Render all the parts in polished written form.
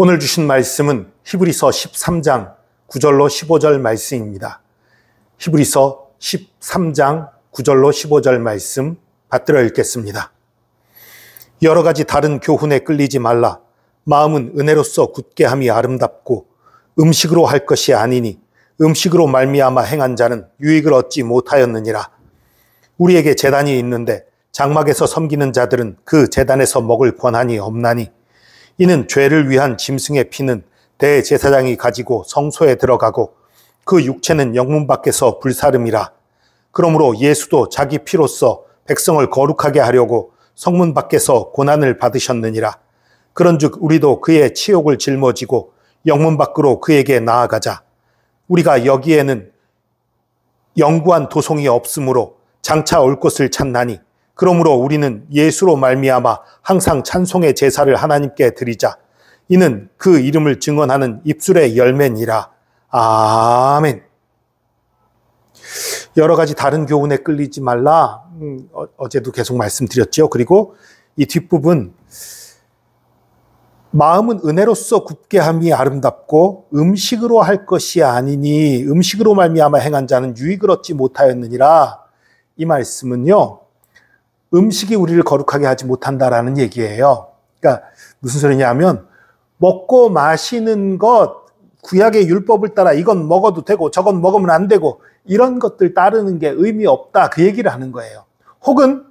오늘 주신 말씀은 히브리서 13장 9절로 15절 말씀입니다. 히브리서 13장 9절로 15절 말씀 받들어 읽겠습니다. 여러 가지 다른 교훈에 끌리지 말라. 마음은 은혜로서 굳게 함이 아름답고 음식으로 할 것이 아니니 음식으로 말미암아 행한 자는 유익을 얻지 못하였느니라. 우리에게 제단이 있는데 장막에서 섬기는 자들은 그 제단에서 먹을 권한이 없나니 이는 죄를 위한 짐승의 피는 대제사장이 가지고 성소에 들어가고 그 육체는 영문 밖에서 불사름이라. 그러므로 예수도 자기 피로써 백성을 거룩하게 하려고 성문 밖에서 고난을 받으셨느니라. 그런즉 우리도 그의 치욕을 짊어지고 영문 밖으로 그에게 나아가자. 우리가 여기에는 영구한 도성이 없으므로 장차 올 것을 찾나니 그러므로 우리는 예수로 말미암아 항상 찬송의 제사를 하나님께 드리자. 이는 그 이름을 증언하는 입술의 열매니라. 아멘. 여러 가지 다른 교훈에 끌리지 말라. 어제도 계속 말씀드렸죠. 그리고 이 뒷부분, 마음은 은혜로서 굳게 함이 아름답고 음식으로 할 것이 아니니 음식으로 말미암아 행한 자는 유익을 얻지 못하였느니라. 이 말씀은요, 음식이 우리를 거룩하게 하지 못한다라는 얘기예요. 그러니까 무슨 소리냐면 먹고 마시는 것, 구약의 율법을 따라 이건 먹어도 되고 저건 먹으면 안 되고 이런 것들 따르는 게 의미 없다, 그 얘기를 하는 거예요. 혹은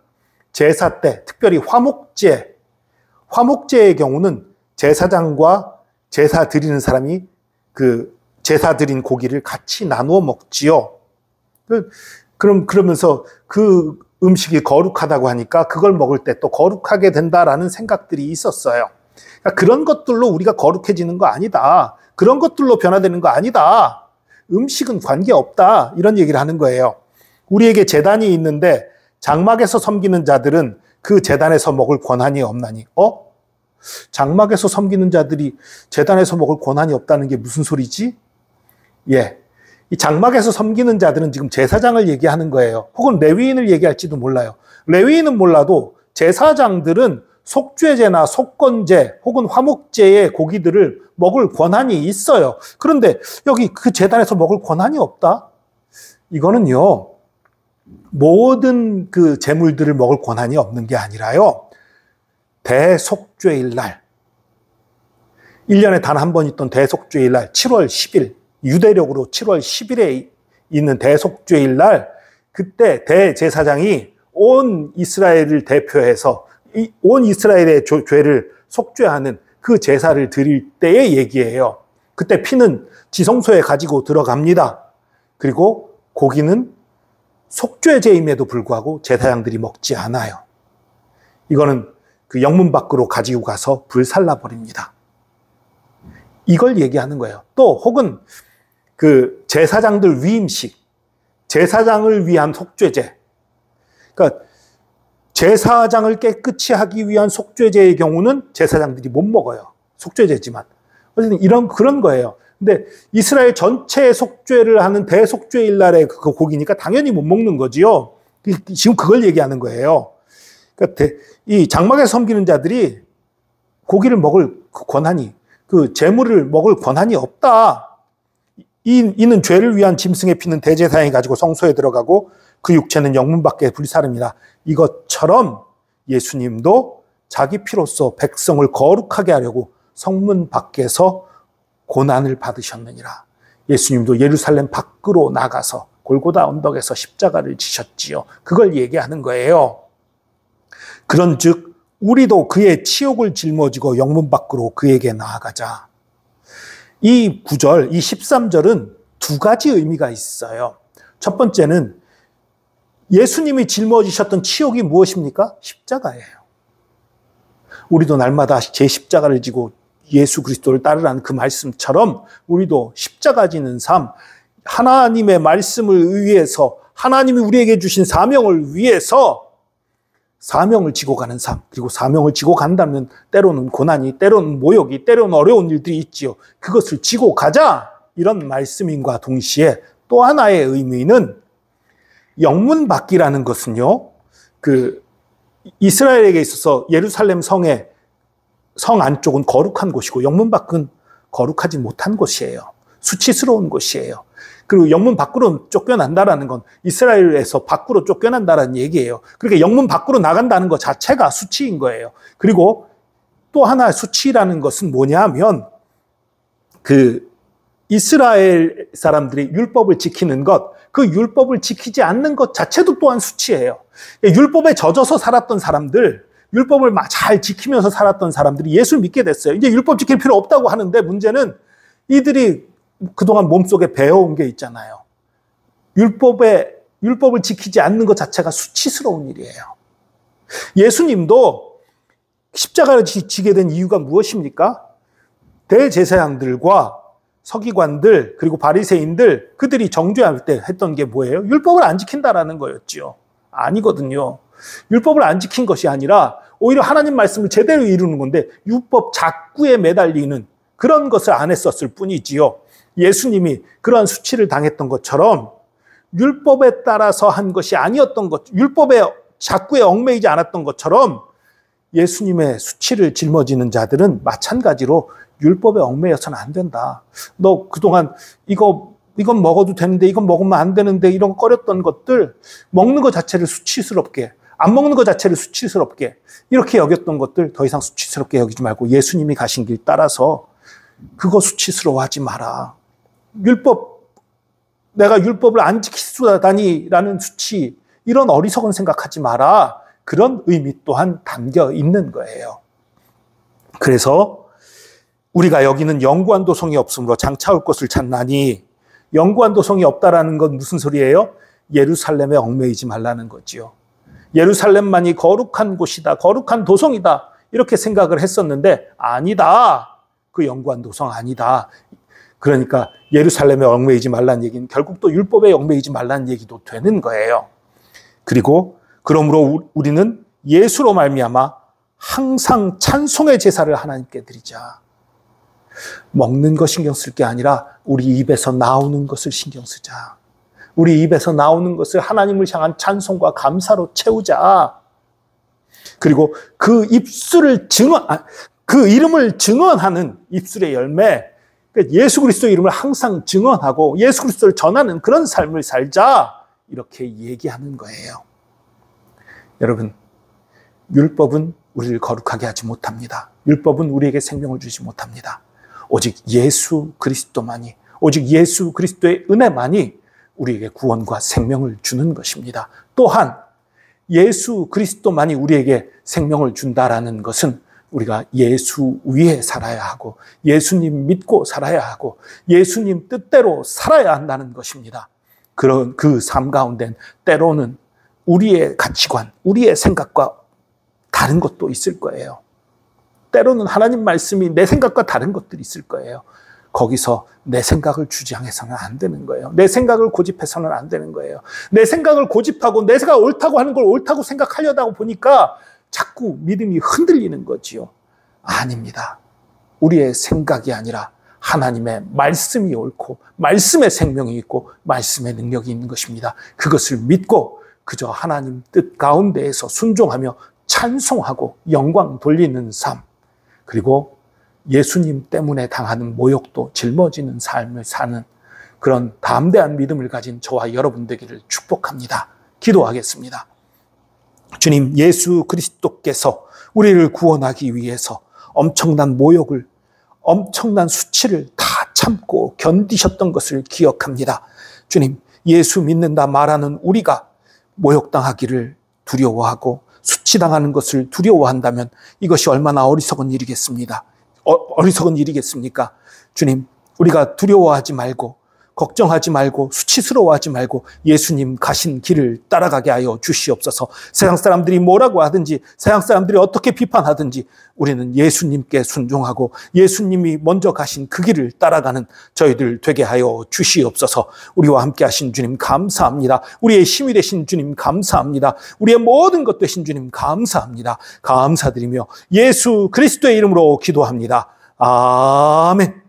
제사 때, 특별히 화목제의 경우는 제사장과 제사 드리는 사람이 그 제사 드린 고기를 같이 나누어 먹지요. 그러면서 그 음식이 거룩하다고 하니까 그걸 먹을 때 또 거룩하게 된다라는 생각들이 있었어요. 그러니까 그런 것들로 우리가 거룩해지는 거 아니다. 그런 것들로 변화되는 거 아니다. 음식은 관계없다. 이런 얘기를 하는 거예요. 우리에게 제단이 있는데 장막에서 섬기는 자들은 그 제단에서 먹을 권한이 없나니. 장막에서 섬기는 자들이 제단에서 먹을 권한이 없다는 게 무슨 소리지? 이 장막에서 섬기는 자들은 지금 제사장을 얘기하는 거예요. 혹은 레위인을 얘기할지도 몰라요. 레위인은 몰라도 제사장들은 속죄제나 속건제 혹은 화목제의 고기들을 먹을 권한이 있어요. 그런데 여기 그 제단에서 먹을 권한이 없다? 이거는요, 모든 그 제물들을 먹을 권한이 없는 게 아니라요, 대속죄일 날, 1년에 단 한 번 있던 대속죄일 날, 7월 10일, 유대력으로 7월 10일에 있는 대속죄일 날, 그때 대제사장이 온 이스라엘을 대표해서 온 이스라엘의 죄를 속죄하는 그 제사를 드릴 때의 얘기예요. 그때 피는 지성소에 가지고 들어갑니다. 그리고 고기는 속죄제임에도 불구하고 제사장들이 먹지 않아요. 이거는 그 영문 밖으로 가지고 가서 불살라 버립니다. 이걸 얘기하는 거예요. 또 혹은 그 제사장들 위임식, 제사장을 위한 속죄제. 그러니까 제사장을 깨끗이 하기 위한 속죄제의 경우는 제사장들이 못 먹어요. 속죄제지만. 어쨌든 그런 거예요. 근데 이스라엘 전체의 속죄를 하는 대속죄일 날의 그 고기니까 당연히 못 먹는 거지요. 지금 그걸 얘기하는 거예요. 그러니까 이 장막에 섬기는 자들이 고기를 먹을 권한이, 그 제물을 먹을 권한이 없다. 이는 죄를 위한 짐승의 피는 대제사장이 가지고 성소에 들어가고 그 육체는 영문 밖에 불사릅니다. 이것처럼 예수님도 자기 피로써 백성을 거룩하게 하려고 성문 밖에서 고난을 받으셨느니라. 예수님도 예루살렘 밖으로 나가서 골고다 언덕에서 십자가를 지셨지요. 그걸 얘기하는 거예요. 그런즉 우리도 그의 치욕을 짊어지고 영문 밖으로 그에게 나아가자. 이 9절, 이 13절은 두 가지 의미가 있어요. 첫 번째는 예수님이 짊어지셨던 치욕이 무엇입니까? 십자가예요. 우리도 날마다 제 십자가를 지고 예수 그리스도를 따르라는 그 말씀처럼 우리도 십자가 지는 삶, 하나님의 말씀을 위해서, 하나님이 우리에게 주신 사명을 위해서 사명을 지고 가는 삶, 그리고 사명을 지고 간다면 때로는 고난이, 때로는 모욕이, 때로는 어려운 일들이 있지요. 그것을 지고 가자, 이런 말씀인과 동시에 또 하나의 의미는 영문 밖이라는 것은요, 그 이스라엘에게 있어서 예루살렘 성에 성 안쪽은 거룩한 곳이고 영문 밖은 거룩하지 못한 곳이에요. 수치스러운 곳이에요. 그리고 영문 밖으로 쫓겨난다라는 건 이스라엘에서 밖으로 쫓겨난다라는 얘기예요. 그러니까 영문 밖으로 나간다는 것 자체가 수치인 거예요. 그리고 또 하나 수치라는 것은 뭐냐면 그 이스라엘 사람들이 율법을 지키는 것, 그 율법을 지키지 않는 것 자체도 또한 수치예요. 율법에 젖어서 살았던 사람들, 율법을 잘 지키면서 살았던 사람들이 예수를 믿게 됐어요. 이제 율법 지킬 필요 없다고 하는데 문제는 이들이 그동안 몸속에 배워온 게 있잖아요. 율법을 지키지 않는 것 자체가 수치스러운 일이에요. 예수님도 십자가를 지게 된 이유가 무엇입니까? 대제사장들과 서기관들 그리고 바리새인들 그들이 정죄할 때 했던 게 뭐예요? 율법을 안 지킨다라는 거였지요. 아니거든요. 율법을 안 지킨 것이 아니라 오히려 하나님 말씀을 제대로 이루는 건데 율법 작구에 매달리는 그런 것을 안 했었을 뿐이지요. 예수님이 그러한 수치를 당했던 것처럼 율법에 따라서 한 것이 아니었던 것, 율법의 작구에 얽매이지 않았던 것처럼 예수님의 수치를 짊어지는 자들은 마찬가지로 율법에 얽매여서는 안 된다. 너 그동안 이건 먹어도 되는데 이건 먹으면 안 되는데 이런 꺼렸던 것들, 먹는 것 자체를 수치스럽게, 안 먹는 것 자체를 수치스럽게 이렇게 여겼던 것들 더 이상 수치스럽게 여기지 말고 예수님이 가신 길 따라서 그거 수치스러워하지 마라. 내가 율법을 안 지키수다니라는 수치, 이런 어리석은 생각하지 마라. 그런 의미 또한 담겨 있는 거예요. 그래서 우리가 여기는 영구한 도성이 없으므로 장차올 것을 찾나니, 영구한 도성이 없다라는 건 무슨 소리예요? 예루살렘에 얽매이지 말라는 거지요. 예루살렘만이 거룩한 곳이다, 거룩한 도성이다 이렇게 생각을 했었는데 아니다. 그 영구한 도성 아니다. 그러니까 예루살렘에 얽매이지 말라는 얘기는 결국 또 율법에 얽매이지 말라는 얘기도 되는 거예요. 그리고 그러므로 우리는 예수로 말미암아 항상 찬송의 제사를 하나님께 드리자. 먹는 것 신경 쓸 게 아니라 우리 입에서 나오는 것을 신경 쓰자. 우리 입에서 나오는 것을 하나님을 향한 찬송과 감사로 채우자. 그리고 그 이름을 증언하는 입술의 열매, 예수 그리스도의 이름을 항상 증언하고 예수 그리스도를 전하는 그런 삶을 살자. 이렇게 얘기하는 거예요. 여러분, 율법은 우리를 거룩하게 하지 못합니다. 율법은 우리에게 생명을 주지 못합니다. 오직 예수 그리스도만이, 오직 예수 그리스도의 은혜만이 우리에게 구원과 생명을 주는 것입니다. 또한 예수 그리스도만이 우리에게 생명을 준다라는 것은 우리가 예수 위에 살아야 하고 예수님 믿고 살아야 하고 예수님 뜻대로 살아야 한다는 것입니다. 그런 그 삶 가운데는 때로는 우리의 가치관, 우리의 생각과 다른 것도 있을 거예요. 때로는 하나님 말씀이 내 생각과 다른 것들이 있을 거예요. 거기서 내 생각을 주장해서는 안 되는 거예요. 내 생각을 고집해서는 안 되는 거예요. 내 생각을 고집하고 내가 옳다고 하는 걸 옳다고 생각하려다 보니까 자꾸 믿음이 흔들리는 거지요. 아닙니다. 우리의 생각이 아니라 하나님의 말씀이 옳고 말씀의 생명이 있고 말씀의 능력이 있는 것입니다. 그것을 믿고 그저 하나님 뜻 가운데에서 순종하며 찬송하고 영광 돌리는 삶, 그리고 예수님 때문에 당하는 모욕도 짊어지는 삶을 사는 그런 담대한 믿음을 가진 저와 여러분 되기를 축복합니다. 기도하겠습니다. 주님, 예수 그리스도께서 우리를 구원하기 위해서 엄청난 모욕을, 엄청난 수치를 다 참고 견디셨던 것을 기억합니다. 주님, 예수 믿는다 말하는 우리가 모욕당하기를 두려워하고 수치당하는 것을 두려워한다면 이것이 얼마나 어리석은 일이겠습니까? 주님, 우리가 두려워하지 말고 걱정하지 말고 수치스러워하지 말고 예수님 가신 길을 따라가게 하여 주시옵소서. 세상 사람들이 뭐라고 하든지 세상 사람들이 어떻게 비판하든지 우리는 예수님께 순종하고 예수님이 먼저 가신 그 길을 따라가는 저희들 되게 하여 주시옵소서. 우리와 함께 하신 주님 감사합니다. 우리의 힘이 되신 주님 감사합니다. 우리의 모든 것 되신 주님 감사합니다. 감사드리며 예수 그리스도의 이름으로 기도합니다. 아멘.